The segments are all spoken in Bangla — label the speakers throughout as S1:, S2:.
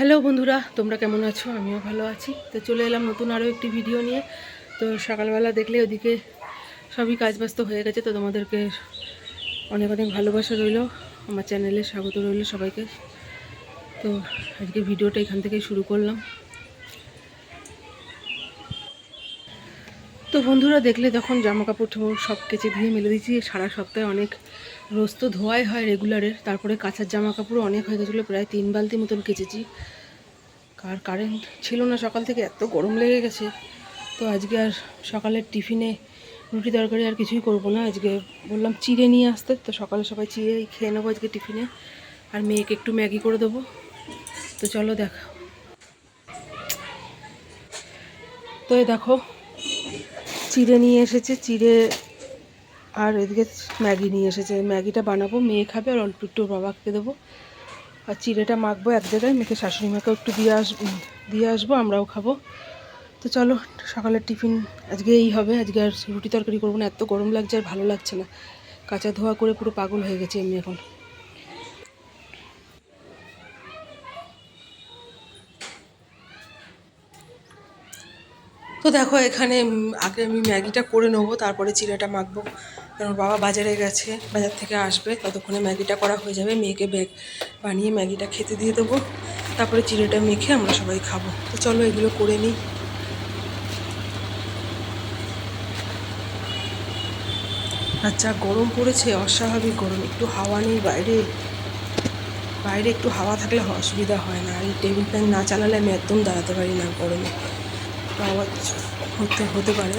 S1: হ্যালো বন্ধুরা, তোমরা কেমন আছো? আমিও ভালো আছি। তো চলে এলাম নতুন আরও একটি ভিডিও নিয়ে। তো সকালবেলা দেখলে ওদিকে সবই কাজবাস্ত হয়ে গেছে। তো তোমাদেরকে অনেক অনেক ভালোবাসা রইল, আমার চ্যানেলে স্বাগত রইল সবাইকে। তো আজকে ভিডিওটা এখান থেকেই শুরু করলাম। তো বন্ধুরা দেখলে তখন জামা কাপড় সব কেচে ধুয়ে মেলে দিয়েছি। সারা সপ্তাহে অনেক রোজ তো ধোয়াই হয় রেগুলারের, তারপরে কাঁচার জামা কাপড় অনেক হয়ে গেছিলো, প্রায় 3 বালতি মতন কেচেছি। আর কারেন্ট ছিল না সকাল থেকে, এত গরম লেগে গেছে। তো আজকে আর সকালের টিফিনে রুটি তরকারি আর কিছুই করবো না। আজকে বললাম চিড়ে নিয়ে আসতে, তো সকালে সবাই চিড়েই খেয়ে নেবো আজকে টিফিনে, আর মেয়েকে একটু ম্যাগি করে দেবো। তো চলো দেখো। তো এই দেখো চিড়ে নিয়ে এসেছে, চিড়ে আর এদিকে ম্যাগি নিয়ে এসেছে। ম্যাগিটা বানাবো, মেয়ে খাবে আর অল্প একটু বাবাকে দেবো। আর চিড়েটা মাখবো এক জায়গায়, মেয়েকে শাশুড়ি মাকেও একটু দিয়ে আসবো, আমরাও খাবো। তো চলো সকালের টিফিন আজকে এই হবে। আজকে আর রুটি তরকারি করবো না, এত গরম লাগছে আর ভালো লাগছে না। কাঁচা ধোয়া করে পুরো পাগল হয়ে গেছে এমনি এখন। তো দেখো এখানে আগে আমি ম্যাগিটা করে নেবো, তারপরে চিড়েটা মাখবো। কারণ বাবা বাজারে গেছে, বাজার থেকে আসবে, ততক্ষণে ম্যাগিটা করা হয়ে যাবে। মেয়েকে বানিয়ে ম্যাগিটা খেতে দিয়ে দেবো, তারপরে চিড়েটা মেখে আমরা সবাই খাবো। তো চলো এগুলো করে নিই। আচ্ছা গরম পড়েছে, অস্বাভাবিক গরম। একটু হাওয়া নেই বাইরে, বাইরে একটু হাওয়া থাকলে অসুবিধা হয় না। আর এই টেবিল ফ্যান না চালালে আমি একদম দাঁড়াতে পারি না গরমে, আওয়াজ হতে পারে।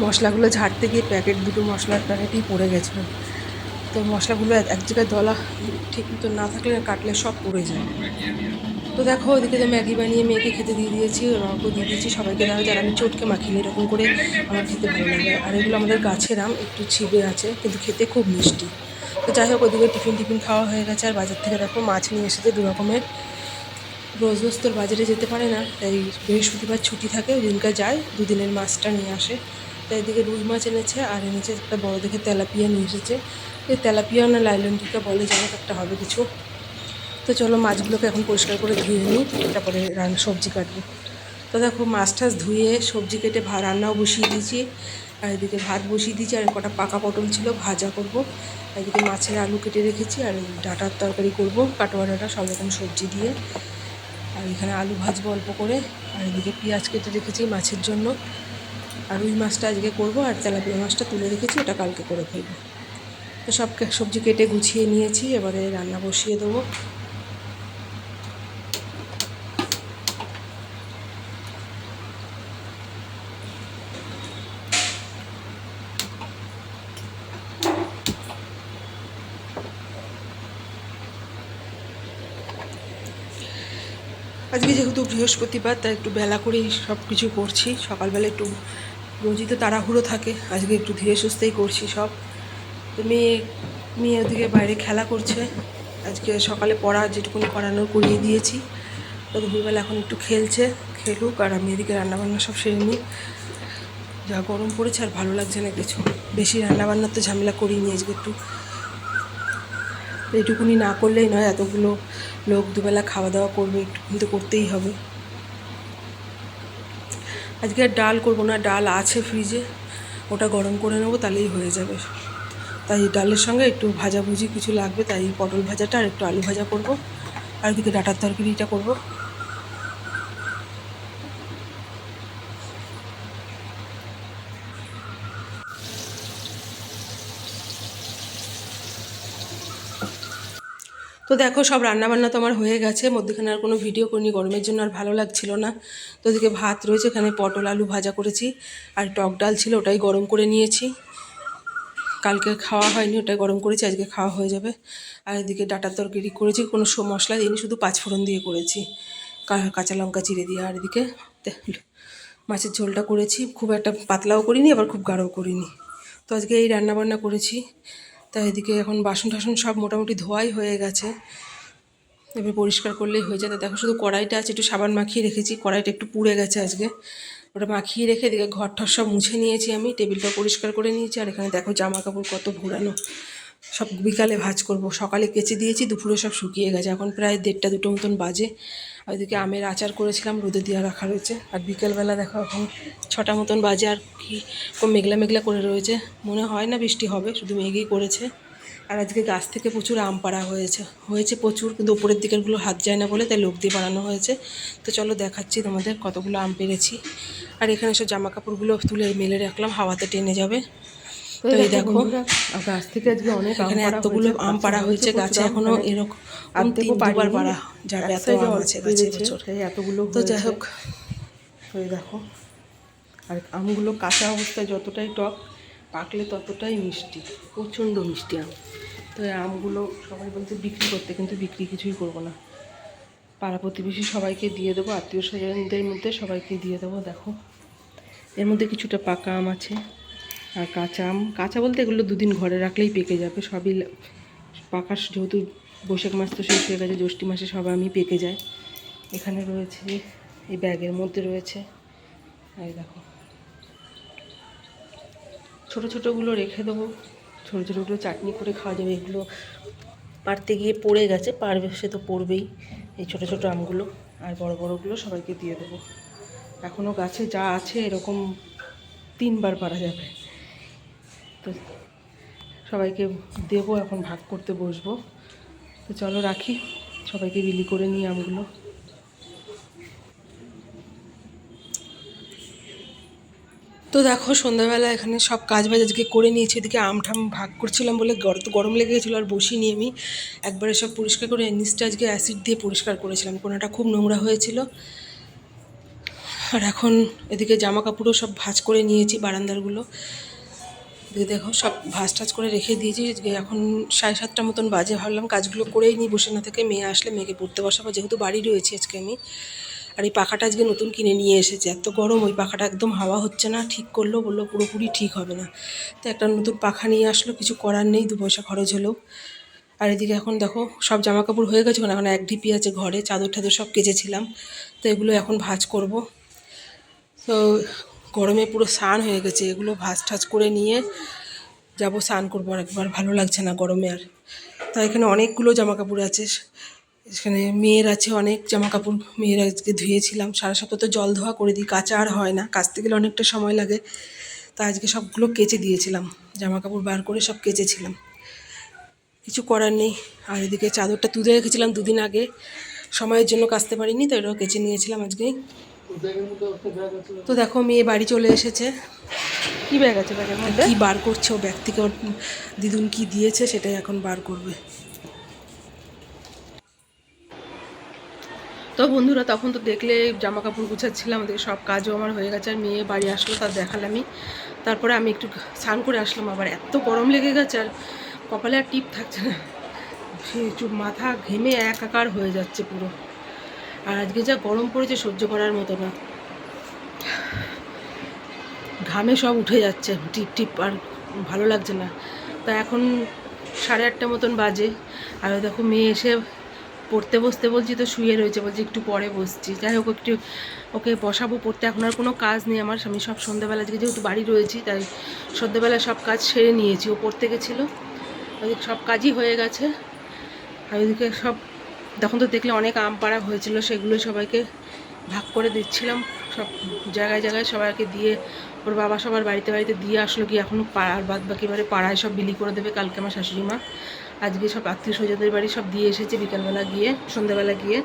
S1: মশলাগুলো ঝাড়তে গিয়ে দুটো মশলার প্যাকেটই পড়ে গেছিলো। তো মশলাগুলো এক জায়গায় দলা ঠিক মতো না থাকলে কাটলে সব পড়ে যায়। তো দেখো ওদিকে তো ম্যাগি বানিয়ে মেয়েকে খেতে দিয়ে দিয়েছি, আমাকেও দিয়ে দিয়েছি, সবাইকে দেওয়া। যারা আমি চটকে মাখিনি, এরকম করে আমার খেতে ভালো লাগে। আর এগুলো আমাদের গাছের আম, একটু ছিবে আছে কিন্তু খেতে খুব মিষ্টি। তো যাই হোক ওদিকে টিফিন খাওয়া হয়ে গেছে। আর বাজার থেকে দেখো মাছ নিয়ে এসেছে 2 রকমের। রোজ রোজ তোর বাজারে যেতে পারে না, তাই বৃহস্পতিবার ছুটি থাকে, ওই দিনকার যায়, 2 দিনের মাছটা নিয়ে আসে। তাই এদিকে রুই মাছ এনেছে, আর এনেছে একটা বড় দেখে তেলাপিয়া নিয়ে এসেছে। এই তেলাপিয়া না লাইলন টিকা বলে, যাই হোক একটা হবে কিছু। তো চলো মাছগুলোকে এখন পরিষ্কার করে ধুয়ে নিই, তারপরে সবজি কাটবো। তো দেখো মাছ টাছ ধুয়ে সবজি কেটে রান্নাও বসিয়ে দিয়েছি। আর এদিকে ভাত বসিয়ে দিয়েছি, আর কটা পাকা পটল ছিল ভাজা করব। এদিকে মাছের আলু কেটে রেখেছি, আর ডাঁটার তরকারি করব, কাটোয়া ডাঁটা সব রকম সবজি দিয়ে। আর এখানে আলু ভাজবো অল্প করে। আর এদিকে পেঁয়াজ কেটে রেখেছি মাছের জন্য। আর রুই মাছটা আজকে করব, আর তেলাপিয়া মাছটা তুলে রেখেছি, ওটা কালকে করে ফেলবো। তো সব সবজি কেটে গুছিয়ে নিয়েছি, এবারে রান্না বসিয়ে দেবো। আজকে যেহেতু বৃহস্পতিবার, তাই একটু বেলা করেই সব কিছু করছি। সকালবেলা একটু, রোজই তো তাড়াহুড়ো থাকে, আজকে একটু ধীরে সুস্থেই করছি সব। তো মেয়ে ওদিকে বাইরে খেলা করছে। আজকে সকালে পড়া যেটুকুনি পড়ানোর করিয়ে দিয়েছি। তো দুপুরবেলা এখন একটু খেলুক, আর আমি এদিকে রান্নাবান্না সব সেরে নিই। যা গরম পড়েছে আর ভালো লাগছে না কিছু, বেশি রান্নাবান্নার তো ঝামেলা করিনি আজকে। একটু এইটুকুনি না করলেই নয়, এতগুলো লোক দুবেলা খাওয়া দাওয়া করবে, একটুকুনি তো করতেই হবে। আজকে আর ডাল করবো না, ডাল আছে ফ্রিজে, ওটা গরম করে নেবো, তাহলেই হয়ে যাবে। তাই ডালের সঙ্গে একটু ভাজাভুজি কিছু লাগবে, তাই পটল ভাজাটা আর একটু আলু ভাজা করব। আর এদিকে ডাঁটার তরকারিটা করব। তো দেখো সব রান্নাবান্না তো আমার হয়ে গেছে, মধ্যেখানে আর কোনো ভিডিও করিনি, গরমের জন্য আর ভালো লাগছিল না। তো ওদিকে ভাত রয়েছে, এখানে পটল আলু ভাজা করেছি, আর টক ডাল ছিল ওটাই গরম করে নিয়েছি, কালকে খাওয়া হয়নি ওটাই গরম করেছি, আজকে খাওয়া হয়ে যাবে। আর এদিকে ডাঁটার তরকারি করেছি, কোনো মশলা দিইনি, শুধু পাঁচফোড়ন দিয়ে করেছি, কাঁচা লঙ্কা চিড়ে দিয়ে। আর এদিকে মাছের ঝোলটা করেছি, খুব একটা পাতলাও করিনি আবার খুব গাঢ়ও করিনি। তো আজকে এই রান্নাবান্না করেছি। তাই এদিকে এখন বাসন টাসন সব মোটামুটি ধোয়াই হয়ে গেছে, এবার পরিষ্কার করলেই হয়ে যায়। দেখো শুধু কড়াইটা আছে, একটু সাবান মাখিয়ে রেখেছি, কড়াইটা একটু পুড়ে গেছে আজকে, ওটা মাখিয়ে রেখে এদিকে ঘর ঠর সব মুছে নিয়েছি, আমি টেবিলটা পরিষ্কার করে নিয়েছি। আর এখানে দেখো জামা কাপড় কত ঘোরানো, সব বিকালে ভাঁজ করব, সকালে কেচে দিয়েছি, দুপুরে সব শুকিয়ে গেছে, এখন প্রায় 1:30 2টো মতন বাজে। আর ওইদিকে আমের আচার করেছিলাম, রোদে দিয়ে রাখা রয়েছে। আর বিকেলবেলা দেখো এখন 6টা মতন বাজে, আর কি মেঘলা মেঘলা করে রয়েছে, মনে হয় না বৃষ্টি হবে, শুধু মেঘই করেছে। আর আজকে গাছ থেকে প্রচুর আম পাড়া হয়েছে প্রচুর, কিন্তু উপরের দিকেরগুলো হাত যায় না বলে তাই লোক দিয়ে বাড়ানো হয়েছে। তো চলো দেখাচ্ছি তোমাদের কতগুলো আম পেরেছি। আর এখানে সব জামা কাপড়গুলো তুলে মেলে রাখলাম, হাওয়াতে টেনে যাবে। তো এই দেখো
S2: গাছ থেকে আজকে অনেক
S1: এখানে এতগুলো আম পাড়া হয়েছে, গাছে এখনো এরকম 3-2বার পাড়া যাবে, এত আম আছে গাছে এবছর।
S2: এতগুলো
S1: তো যাই হোক,
S2: ওই দেখো, আর আমগুলো কাঁচা অবস্থায় যতটাই টক, পাকলে ততটাই মিষ্টি, প্রচণ্ড মিষ্টি আম। তো এই আমগুলো সবাই বলতে বিক্রি করতে, কিন্তু বিক্রি কিছুই করবো না, পাড়া প্রতিবেশী সবাইকে দিয়ে দেবো, আত্মীয় স্বজনদের মধ্যে সবাইকে দিয়ে দেবো। দেখো এর মধ্যে কিছুটা পাকা আম আছে, আর কাঁচা আম, কাঁচা বলতে এগুলো 2 দিন ঘরে রাখলেই পেকে যাবে, সবই পাকা, যেহেতু বৈশাখ মাস তো শেষ হয়ে গেছে, জ্যৈষ্ঠ মাসে সব আমই পেকে যায়। এখানে রয়েছে, এই ব্যাগের মধ্যে রয়েছে, এই দেখো ছোটো ছোটোগুলো রেখে দেবো, ছোটো ছোটোগুলো চাটনি করে খাওয়া যাবে। এগুলো পারতে গিয়ে পড়ে গেছে, পারবে সে তো পড়বেই, এই ছোটো ছোটো আমগুলো, আর বড় বড়গুলো সবাইকে দিয়ে দেবো। এখনও গাছে যা আছে এরকম 3বার পারা যাবে, তো সবাইকে দেবো, এখন ভাগ করতে বসবো। তো চলো রাখি, সবাইকে বিলি করে নিই আমগুলো।
S1: তো দেখো সন্ধ্যাবেলা এখানে সব কাজ বাজ আজকে করে নিয়েছি, এদিকে আম ঠাম ভাগ করছিলাম বলে গরম লেগে গেছিলো, আর বসিনি আমি, একবারে সব পরিষ্কার করে নিচটা আজকে অ্যাসিড দিয়ে পরিষ্কার করেছিলাম, কোনোটা খুব নোংরা হয়েছিল। আর এখন এদিকে জামা কাপড়ও সব ভাঁজ করে নিয়েছি, বারান্দারগুলো দেখো সব ভাঁজ টাজ করে রেখে দিয়েছি। এখন 7:30 মতন বাজে, ভাবলাম কাজগুলো করেই নিই বসে না থেকে, মেয়ে আসলে মেয়েকে পড়তে বসাবো, যেহেতু বাড়ি রয়েছে আজকে আমি। আর এই পাখাটা আজকে নতুন কিনে নিয়ে এসেছে, এত গরম, ওই পাখাটা একদম হাওয়া হচ্ছে না, ঠিক করলো, বললো পুরোপুরি ঠিক হবে না, তো একটা নতুন পাখা নিয়ে আসলো, কিছু করার নেই, 2 পয়সা খরচ হলেও। আর এদিকে এখন দেখো সব জামা কাপড় হয়ে গেছে, এখন 1 ঢিপি আছে ঘরে, চাদর টাদর সব কেচেছিলাম, তো এগুলো এখন ভাঁজ করব। তো গরমে পুরো স্নান হয়ে গেছে, এগুলো ভাঁজ টাজ করে নিয়ে যাবো স্নান করবো, আর একবার ভালো লাগছে না গরমে আর। তাই এখানে অনেকগুলো জামা কাপড় আছে, এখানে মেয়ের আছে অনেক জামা কাপড়, মেয়ের আজকে ধুয়েছিলাম, সারা সপ্তাহ তো জল ধোয়া করে দিই, কাচা আর হয় না, কাচতে গেলে অনেকটা সময় লাগে, তা আজকে সবগুলো কেচে দিয়েছিলাম, জামা কাপড় বার করে সব কেচেছিলাম, কিছু করার নেই। আর এদিকে চাদরটা তুলে রেখেছিলাম 2 দিন আগে, সময়ের জন্য কাচতে পারিনি, তো এটাও কেচে নিয়েছিলাম আজকেই। তো দেখো মেয়ে বাড়ি চলে এসেছে,
S2: কি ব্যাগ আছে ব্যাগের মধ্যে?
S1: কি বার করছে, ও ব্যাগ থেকে ওর দিদুন কি দিয়েছে সেটাই এখন বার করবে। তো বন্ধুরা তখন তো দেখলে জামা কাপড় গুছাচ্ছিলাম, আমাদের সব কাজও আমার হয়ে গেছে, আর মেয়ে বাড়ি আসলো তার দেখালামই। তারপরে আমি একটু স্নান করে আসলাম, আবার এত গরম লেগে গেছে, আর কপালে আর টিপ থাকছে না, সে মাথা ঘেমে একাকার হয়ে যাচ্ছে পুরো। আর আজকে যা গরম পড়েছে সহ্য করার মতো না, ঘামে সব উঠে যাচ্ছে টিপ টিপ, আর ভালো লাগছে না। তা এখন 8:30 মতন বাজে, আর দেখো মেয়ে এসে পড়তে বসতে বলছি, তো শুয়ে রয়েছে, বলছি একটু পরে বসছি। যাই হোক একটু ওকে বসাবো পড়তে, এখন আর কোনো কাজ নেই আমার, আমি সব সন্ধ্যাবেলা থেকে যেহেতু বাড়ি রয়েছি তাই সন্ধ্যাবেলা সব কাজ সেরে নিয়েছি, ও পড়তে গেছিলো, ওইদিকে সব কাজই হয়ে গেছে। আর ওইদিকে সব তখন তো দেখলে অনেক আম পাড়া হয়েছিল, সেগুলো সবাইকে ভাগ করে দিচ্ছিলাম, সব জায়গায় জায়গায় সবাইকে দিয়ে, ওর বাবা সবার বাড়িতে বাড়িতে দিয়ে আসলো, গিয়ে এখনও পাড়ার বাদ বাকিবারে পাড়ায় সব বিলি করে দেবে কালকে আমার শাশুড়ি মা। আজকে সব আত্মীয় স্বজনদের বাড়ি সব দিয়ে এসেছে, বিকালবেলা গিয়ে সন্ধ্যাবেলা গিয়ে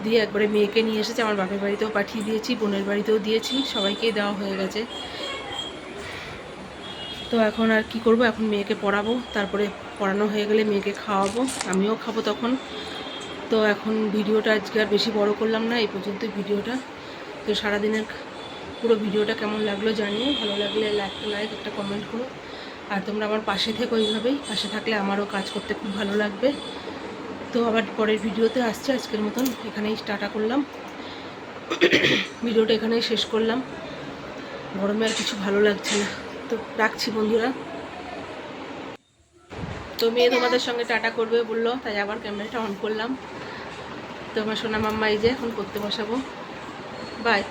S1: দিয়ে একবারে মেয়েকে নিয়ে এসেছে, আমার বাপের বাড়িতেও পাঠিয়ে দিয়েছি, বোনের বাড়িতেও দিয়েছি, সবাইকেই দেওয়া হয়ে গেছে। তো এখন আর কি করব, এখন মেয়েকে পড়াবো, তারপরে
S2: পড়ানো হয়ে গেলে মেয়েকে খাওয়াবো, আমিও খাবো তখন। তো এখন ভিডিওটা আজকে আর বেশি বড় করলাম না, এই পর্যন্ত ভিডিওটা। তো সারাদিনের পুরো ভিডিওটা কেমন লাগলো জানিয়ে, ভালো লাগলে একটা লাইক একটা কমেন্ট করো। আর তোমরা আমার পাশে থেকো, এইভাবেই পাশে থাকলে আমারও কাজ করতে খুব ভালো লাগবে। তো আবার পরের ভিডিওতে আসছে, আজকের মতন এখানেই স্টার্ট করলাম, ভিডিওটা এখানেই শেষ করলাম। গরমে আর কিছু ভালো লাগছে না, তো রাখছি বন্ধুরা। তো মেয়ে তোমাদের সঙ্গে টাটা করবে বললো, তাই আবার ক্যামেরাটা অন করলাম। তো আমার সোনা মাম্মা এই যে এখন করতে বসাবো। বাই।